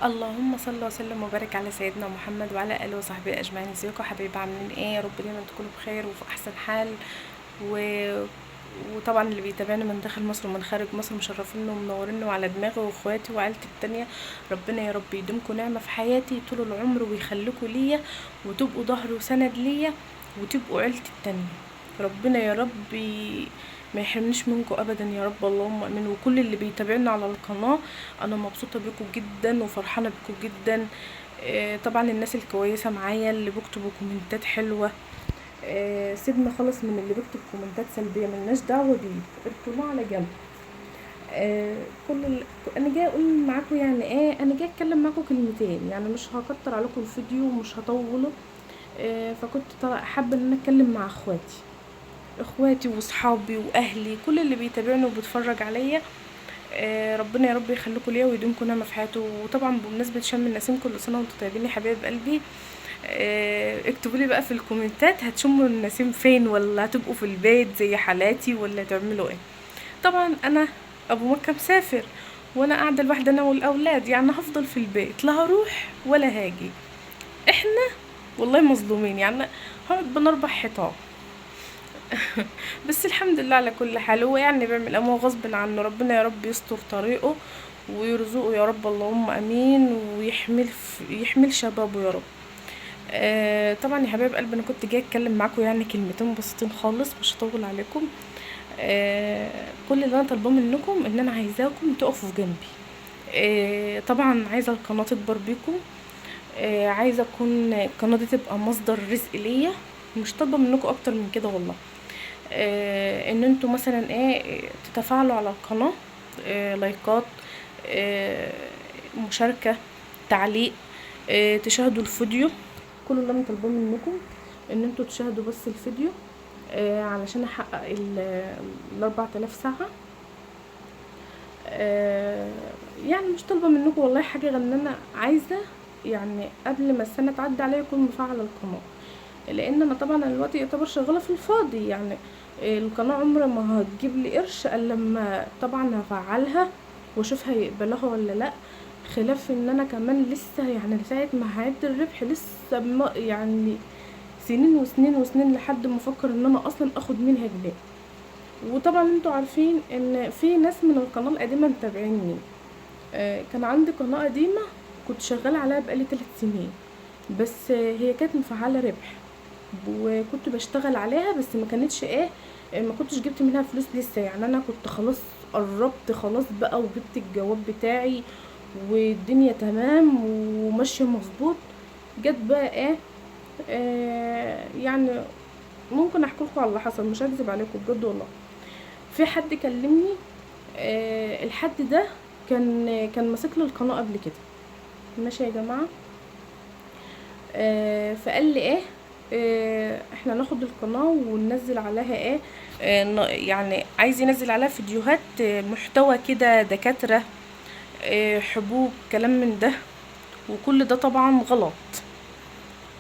اللهم صل وسلم وبارك على سيدنا محمد وعلى اله وصحبه اجمعين. ازيكم حبايبي؟ عاملين ايه؟ يا رب دايما تكونوا بخير وفي احسن حال. و... وطبعا اللي بيتابعنا من داخل مصر ومن خارج مصر مشرفينه ومنورينه وعلى دماغي واخواتي وعيلتي التانية. ربنا يا رب يديمكم نعمة في حياتي طول العمر ويخليكم ليا وتبقوا ظهر وسند ليا وتبقوا عيلتي التانية. ربنا يا رب ما يحرمنيش منكم ابدا يا رب، اللهم امين. وكل اللي بيتابعنا على القناة انا مبسوطة بيكم جدا وفرحانة بيكم جدا. طبعا الناس الكويسة معايا اللي بيكتبوا كومنتات حلوة، سيبنا خالص من اللي بيكتب كومنتات سلبية، ملناش دعوة بيه، اركنوه على جنب. آه كل انا جايه اقول معاكم يعني ايه، انا جايه اتكلم معاكم كلمتين، يعني مش هكتر عليكم الفيديو ومش هطوله. فكنت حابه ان انا اتكلم مع اخواتي واصحابي واهلي، كل اللي بيتابعني وبيتفرج عليا. ربنا يا رب يخليكم ليا ويديمكم نعمه في حياته. وطبعا بمناسبه شم النسيم كل سنه وانتم طيبين يا حبايب قلبي. اكتبوا لي بقى في الكومنتات، هتشموا النسيم فين؟ ولا هتبقوا في البيت زي حالاتي ولا تعملوا ايه؟ طبعا انا ابو مكة مسافر وانا قاعده لوحدي انا والاولاد، يعني هفضل في البيت، لا هروح ولا هاجي. احنا والله مظلومين، يعني هقعد بين 4 حيطان. بس الحمد لله على كل حال، هو يعني بيعمل امه غصب عنه. ربنا يا رب يستر طريقه ويرزقه يا رب، اللهم امين. يحمل شبابه يا رب. طبعا يا حبايب قلبي، انا كنت جايه اتكلم معاكم يعني كلمتين بسيطين خالص، مش هطول عليكم. كل اللي انا طالباه منكم ان انا عايزاكم تقفوا في جنبي. طبعا عايزه القناه تكبر بيكم. عايزه اكون القناه دي تبقى مصدر رزق ليا. مش طالبه منكم اكتر من كده والله. ان انتوا مثلا ايه تتفاعلوا على القناه، لايكات، آه مشاركه، تعليق، تشاهدوا الفيديو. كل اللي انا طالباه منكم ان انتوا تشاهدوا بس الفيديو، علشان احقق ال4000 ساعه. آه يعني مش طالبه منكم والله حاجه غير ان انا عايزه يعني قبل ما السنه تعدي عليا يكون مفعل القناه. لان انا طبعا دلوقتي يعتبر شغاله في الفاضي، يعني القناه عمر ما هتجيب لي قرش الا لما طبعا هفعلها واشوف هيقبلها ولا لا. خلاف ان انا كمان لسه يعني لساعة ما هعد الربح لسه يعني سنين وسنين وسنين لحد ما افكر ان انا اصلا اخد منها جنيه. وطبعا انتوا عارفين ان في ناس من القناه القديمه متابعيني. كان عندي قناه قديمه كنت شغاله عليها بقالي 3 سنين، بس هي كانت مفعله ربح وكنت بشتغل عليها، بس ما كانتش ايه، ما كنتش جبت منها فلوس لسه. يعني انا كنت خلاص قربت خلاص بقى وجبت الجواب بتاعي والدنيا تمام وماشيه مظبوط. جت بقى ايه، يعني ممكن احكي لكم على اللي حصل، مش هكذب عليكم بجد والله. في حد كلمني، الحد ده كان ماسك لي القناه قبل كده، ماشي يا جماعه. فقال لي ايه، احنا ناخد القناه وننزل عليها ايه، يعني عايز ينزل عليها فيديوهات، محتوى كده دكاتره، حبوب، كلام من ده. وكل ده طبعا غلط،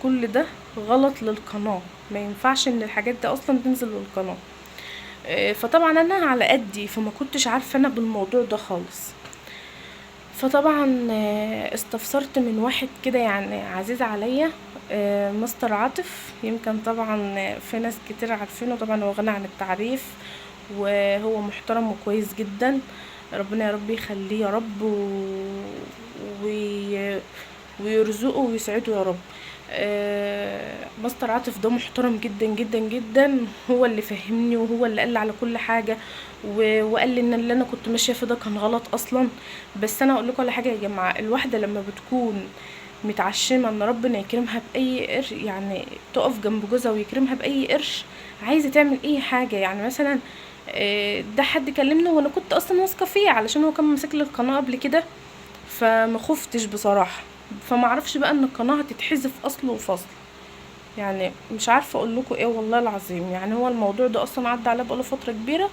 كل ده غلط للقناه. ما ينفعش ان الحاجات دي اصلا تنزل للقناه. فطبعا انا على قدي، فما كنتش عارفه انا بالموضوع ده خالص. فطبعا استفسرت من واحد كده يعني عزيز عليا، مستر عاطف. يمكن طبعا في ناس كتير عارفينه، طبعا هو غني عن التعريف وهو محترم وكويس جدا. ربنا يا رب يخليه يا رب وي... ويرزقه ويسعده يا رب. مستر عاطف ده محترم جدا جدا جدا، هو اللي فهمني وهو اللي قال لي على كل حاجه وقال لي ان اللي انا كنت ماشيه فيه ده كان غلط اصلا. بس انا اقول لكم على حاجه يا جماعه، الواحده لما بتكون متعشمه ان ربنا يكرمها باي قرش، يعني تقف جنب جوزها ويكرمها باي قرش، عايزه تعمل اي حاجه. يعني مثلا ده حد كلمني وانا كنت اصلا واثقه فيه علشان هو كان ماسك لي القناه قبل كده، فما خفتش بصراحه. فما اعرفش بقى ان القناه هتتحذف اصل وفصل. يعني مش عارفه اقول لكم ايه والله العظيم. يعني هو الموضوع ده اصلا عدى عليه بقاله فتره كبيره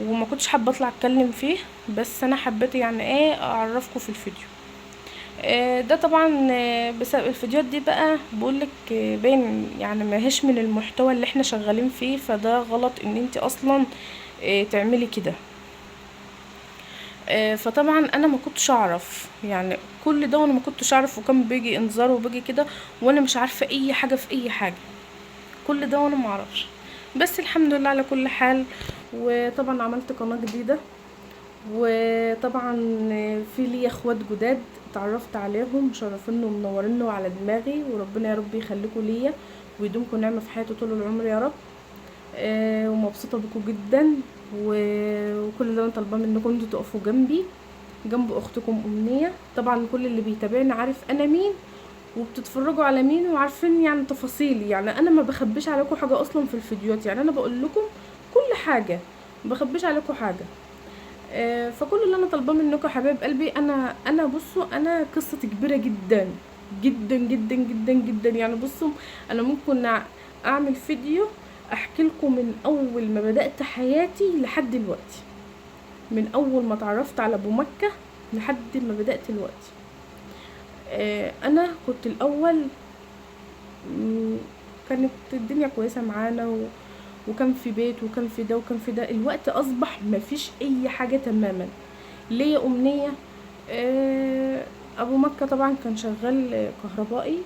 وما كنتش حابه اطلع اتكلم فيه، بس انا حبيت يعني ايه اعرفكم في الفيديو. ده طبعا بسبب الفيديوهات دي بقى بقولك باين يعني ماهيش من المحتوى اللي احنا شغالين فيه، فده غلط ان انت اصلا تعملي كده. فطبعا انا ما كنتش اعرف يعني كل ده، وانا ما كنتش اعرف، وكان بيجي انذار وبيجي كده وانا مش عارفه اي حاجه في اي حاجه، كل ده وانا ما اعرفش. بس الحمد لله على كل حال. وطبعا عملت قناه جديده، وطبعا في لي اخوات جداد اتعرفت عليهم، مشرفيني ومنوريني وعلى دماغي، وربنا يا رب يخليكم ليا ويدومكم نعمه في حياتي طول العمر يا رب. ومبسوطه بكم جدا، وكل ده انا طالباه منكم انتوا تقفوا جنبي جنب اختكم امنيه. طبعا كل اللي بيتابعني عارف انا مين، وبتتفرجوا على مين، وعارفين يعني تفاصيلي. يعني انا ما بخبيش عليكم حاجه اصلا في الفيديوهات، يعني انا بقول لكم كل حاجه، ما بخبيش عليكم حاجه. فكل اللي انا طالباه منكم حبايب قلبي، انا بصوا، انا قصتي كبيره جدا جدا جدا جدا جدا. يعني بصوا، انا ممكن اعمل فيديو احكي لكم من اول ما بدات حياتي لحد دلوقتي، من اول ما اتعرفت على ابو مكه لحد ما بدات دلوقتي. انا كنت الاول كانت الدنيا كويسه معانا، وكان في بيت وكان في ده وكان في ده. الوقت اصبح مفيش اي حاجه تماما. ليا امنيه، ابو مكه طبعا كان شغال كهربائي،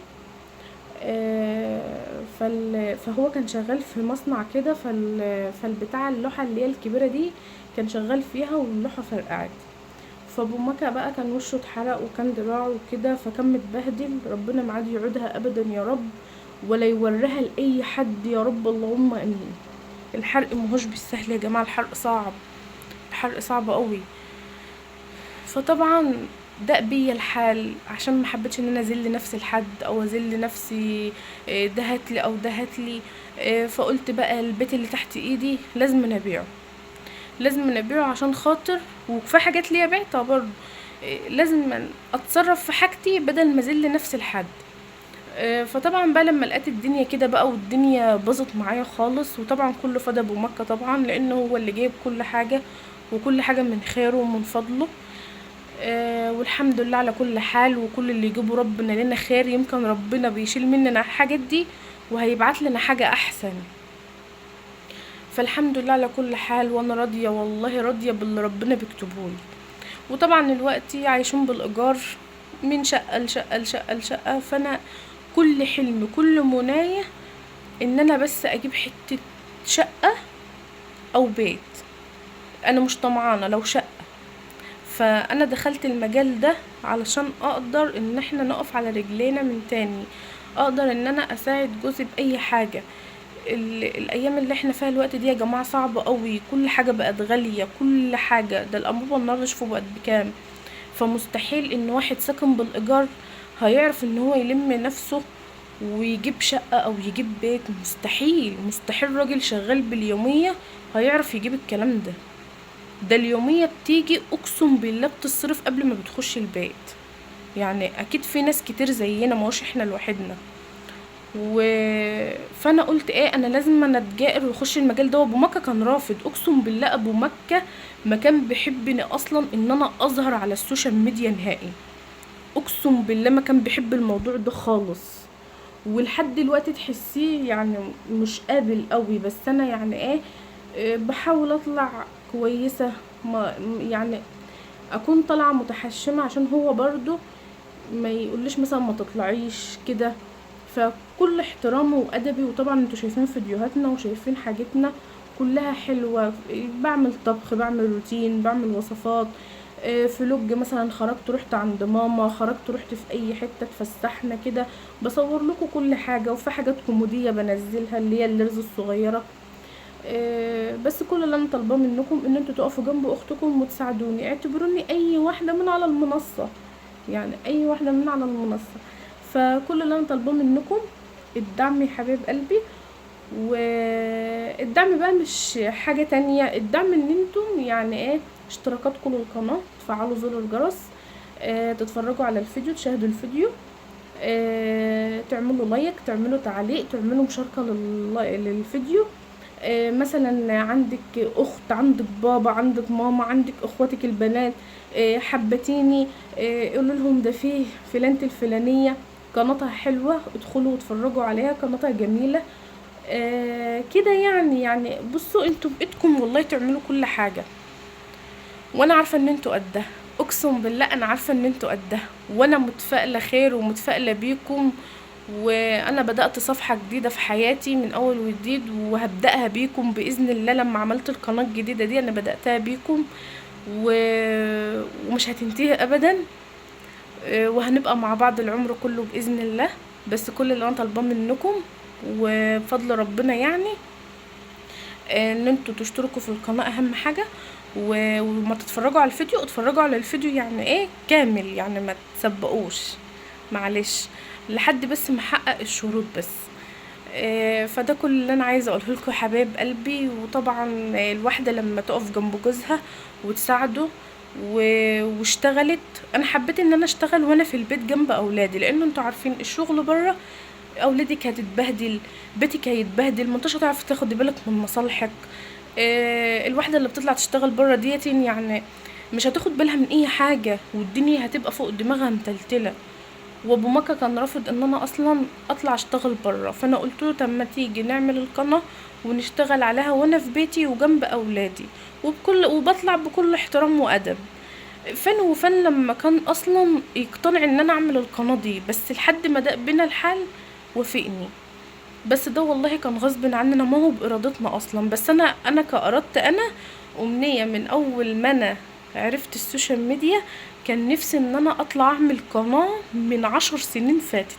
فهو كان شغال في مصنع كده، فالبتاع اللوحه اللي هي الكبيره دي كان شغال فيها واللوحه فرقعت. فابو مكة بقى كان وشه اتحرق وكان دراعه وكده، فكان متبهدل. ربنا ما عاد يعودها ابدا يا رب، ولا يوريها لاي حد يا رب، اللهم امين. الحرق مهوش بالسهل يا جماعه، الحرق صعب، الحرق صعب قوي. فطبعا ده بيا الحال، عشان ما حبيتش ان انا اذل نفسي لحد او اذل نفسي، ده هاتلي او ده هاتلي. فقلت بقى البيت اللي تحت ايدي لازم نبيعه، لازم نبيعه عشان خاطر، وفي حاجات ليا بعتها برضه. لازم اتصرف في حاجتي بدل ما اذل نفسي لحد. فطبعا بقى لما لقيت الدنيا كده بقى، والدنيا باظت معايا خالص، وطبعا كله فدى ابو مكة طبعا، لانه هو اللي جايب كل حاجة، وكل حاجة من خيره ومن فضله. والحمد لله على كل حال. وكل اللي يجيبه ربنا لنا خير، يمكن ربنا بيشيل مننا الحاجات دي وهيبعت لنا حاجة احسن. فالحمد لله على كل حال، وانا راضية والله، راضية باللي ربنا بيكتبهولي. وطبعا دلوقتي عايشين بالايجار، من شقة لشقة لشقة لشقة. فانا كل حلم كل مناية ان انا بس اجيب حتة شقة او بيت. انا مش طمعانة لو شقة. فانا دخلت المجال ده علشان اقدر ان احنا نقف على رجلينا من تاني، اقدر ان انا اساعد جوزي باي حاجة. الايام اللي احنا فيها الوقت دي يا جماعة صعبة قوي، كل حاجة بقت غالية، كل حاجة. ده الانبوبة النهاردة شوفوا بقت بكام. فمستحيل ان واحد ساكن بالايجار هيعرف ان هو يلم نفسه ويجيب شقة او يجيب بيت. مستحيل، مستحيل راجل شغال باليومية هيعرف يجيب الكلام ده. ده اليومية بتيجي اقسم بالله بتصرف قبل ما بتخش البيت. يعني اكيد في ناس كتير زينا، موش احنا لوحدنا. فانا قلت ايه، انا لازم انا اتجائر واخش المجال ده. وابو مكة كان رافض، اقسم بالله ابو مكة ما كان بيحبني اصلا ان انا اظهر على السوشيال ميديا نهائي. اقسم بالله ما كان بيحب الموضوع ده خالص. ولحد دلوقتي تحسيه يعني مش قابل قوي. بس انا يعني ايه، بحاول اطلع كويسة، ما يعني اكون طالعة متحشمة، عشان هو برضو ما يقوليش مثلا ما تطلعيش كده. فكل احترامه وادبي. وطبعا انتوا شايفين فيديوهاتنا وشايفين حاجتنا كلها حلوة. بعمل طبخ، بعمل روتين، بعمل وصفات، فلوج مثلا، خرجت رحت عند ماما، خرجت رحت في اي حتة اتفسحنا كده، بصور لكم كل حاجة. وفي حاجات كوميدية بنزلها اللي هي اللرز الصغيرة. بس كل اللي انا طالباه منكم ان انتوا تقفوا جنب اختكم وتساعدوني. اعتبروني اي واحدة من على المنصة، يعني اي واحدة من على المنصة. فكل اللي انا طالباه منكم الدعم يا حبيب قلبي. والدعم بقى مش حاجة تانية، الدعم ان انتم يعني ايه، اشتراكاتكم للقناة، تفعلوا زر الجرس، تتفرجوا على الفيديو، تشاهدوا الفيديو، تعملوا لايك، تعملوا تعليق، تعملوا مشاركة للفيديو. مثلا عندك اخت، عندك بابا، عندك ماما، عندك اخواتك البنات، حبتيني، قولوا لهم ده فيه فلانة الفلانية قناتها حلوة، ادخلوا واتفرجوا عليها، قناتها جميلة. كده يعني بصوا انتوا بايدكم والله تعملوا كل حاجة. وانا عارفه ان انتوا قدها، اقسم بالله انا عارفه ان انتوا قدها، وانا متفائله خير ومتفائله بيكم. وانا بدات صفحه جديده في حياتي من اول وجديد، وهبداها بيكم باذن الله. لما عملت القناه الجديده دي انا بداتها بيكم و... ومش هتنتهي ابدا. وهنبقى مع بعض العمر كله باذن الله. بس كل اللي انا طالباه منكم وبفضل ربنا يعني ان انتوا تشتركوا في القناه، اهم حاجه. وما تتفرجوا على الفيديو، اتفرجوا على الفيديو يعني ايه كامل، يعني ما تسبقوش، معلش، لحد بس ما احقق الشروط بس. فده كل اللي انا عايزه اقوله لكم يا حبايب قلبي. وطبعا الواحده لما تقف جنب جوزها وتساعده واشتغلت، انا حبيت ان انا اشتغل وانا في البيت جنب اولادي، لان انتوا عارفين الشغل بره اولادك هتتبهدل، بيتك هيتبهدل، ما انتش هتعرفي تاخدي بالك من مصالحك. الواحده اللي بتطلع تشتغل بره ديت يعني مش هتاخد بالها من اي حاجه، والدنيا هتبقى فوق دماغها متلتله. وابو مكة كان رافض ان انا اصلا اطلع اشتغل بره، فانا قلت له طب ما تيجي نعمل القناه ونشتغل عليها وانا في بيتي وجنب اولادي، وبطلع بكل احترام وادب. فين وفين لما كان اصلا يقتنع ان انا اعمل القناه دي، بس لحد ما دق بينا الحال وافقني. بس ده والله كان غصب عننا، ما هو بارادتنا اصلا. بس انا كأردت انا امنيه من اول ما انا عرفت السوشيال ميديا، كان نفسي ان انا اطلع اعمل قناه من 10 سنين فاتت.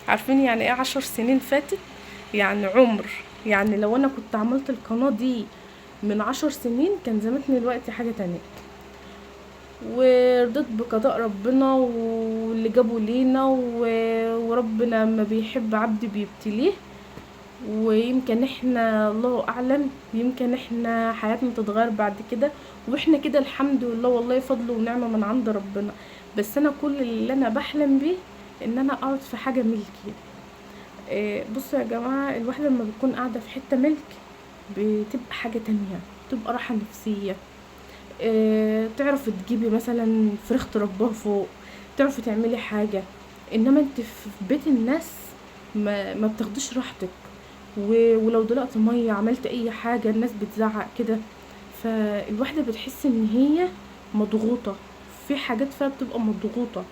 عارفين يعني ايه 10 سنين فاتت؟ يعني عمر. يعني لو انا كنت عملت القناه دي من 10 سنين كان زمانتني دلوقتي حاجه تانية. ورضيت بقضاء ربنا واللي جابه لينا وربنا لما بيحب عبد بيبتليه. ويمكن احنا الله اعلم، يمكن احنا حياتنا تتغير بعد كده، واحنا كده الحمد لله والله فضل ونعمة من عند ربنا. بس انا كل اللي انا بحلم بيه ان انا اقعد في حاجة ملكي. بصوا يا جماعة، الواحدة لما بتكون قاعدة في حتة ملك بتبقى حاجة تانية، بتبقى راحة نفسية. تعرفي تجيبي مثلا فراخ تربوها فوق، تعرفي تعملي حاجة. انما انت في بيت الناس ما بتاخديش راحتك. ولو دلقت ميه عملت اي حاجه الناس بتزعق كده. فالواحده بتحس ان هي مضغوطه في حاجات، فيها بتبقى مضغوطه.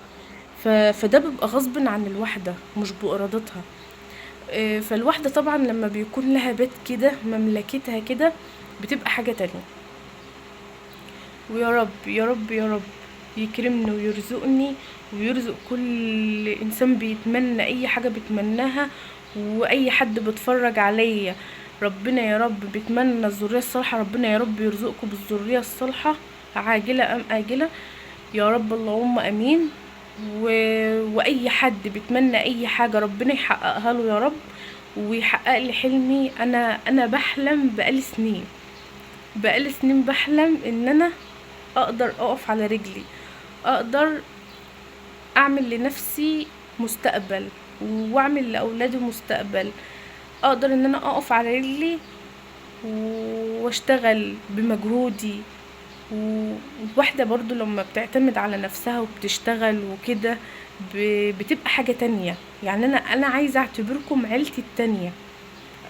فده بيبقى غصب عن الواحده مش بارادتها. فالواحده طبعا لما بيكون لها بيت كده مملكتها كده بتبقى حاجه تانية. ويا رب يا رب يا رب يكرمني ويرزقني ويرزق كل انسان بيتمنى اي حاجه بيتمناها، واي حد بيتفرج عليا ربنا يا رب بيتمنى الذريه الصالحه، ربنا يا رب يرزقكم بالذريه الصالحه عاجله ام اجله، يا رب اللهم امين. واي حد بيتمنى اي حاجه ربنا يحققها له يا رب، ويحقق لي حلمي. انا بحلم بقالي سنين بحلم ان انا اقدر اقف على رجلي، اقدر اعمل لنفسي مستقبل واعمل لاولادي مستقبل، اقدر ان انا اقف على رجلي واشتغل بمجهودي. وواحدة برضو لما بتعتمد على نفسها وبتشتغل وكده بتبقى حاجة تانية. يعني انا عايزة اعتبركم عيلتي التانية،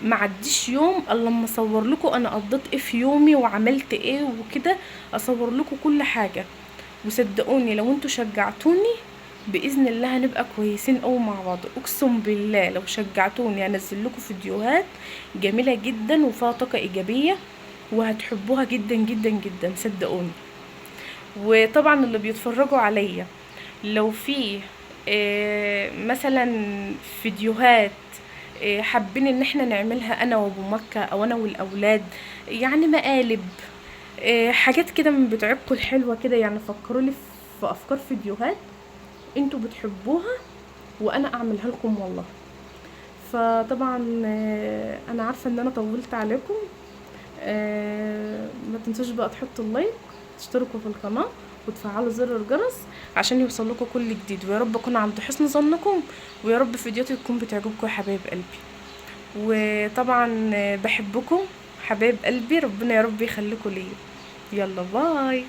ما عديش يوم الا لما اصور لكم انا قضيت ايه في يومي وعملت ايه وكده، اصور لكم كل حاجة. وصدقوني لو انتوا شجعتوني باذن الله هنبقى كويسين قوي مع بعض. اقسم بالله لو شجعتوني هنزل لكم فيديوهات جميله جدا وفيها طاقه ايجابيه وهتحبوها جدا جدا جدا صدقوني. وطبعا اللي بيتفرجوا عليا لو في مثلا فيديوهات حابين ان احنا نعملها انا وابو مكة او انا والاولاد، يعني مقالب حاجات كده من بتاعتكم الحلوه كده، يعني فكروا لي في افكار فيديوهات انتوا بتحبوها وانا اعملها لكم والله. فطبعا انا عارفه ان انا طولت عليكم. ما تنسوش بقى تحطوا اللايك، تشتركوا في القناه وتفعلوا زر الجرس عشان يوصل لكم كل جديد. ويا رب اكون عند حسن ظنكم، ويا رب فيديوهاتي تكون بتعجبكم يا حبايب قلبي. وطبعا بحبكم حبايب قلبي، ربنا يا رب يخليكم ليا. يلا باي.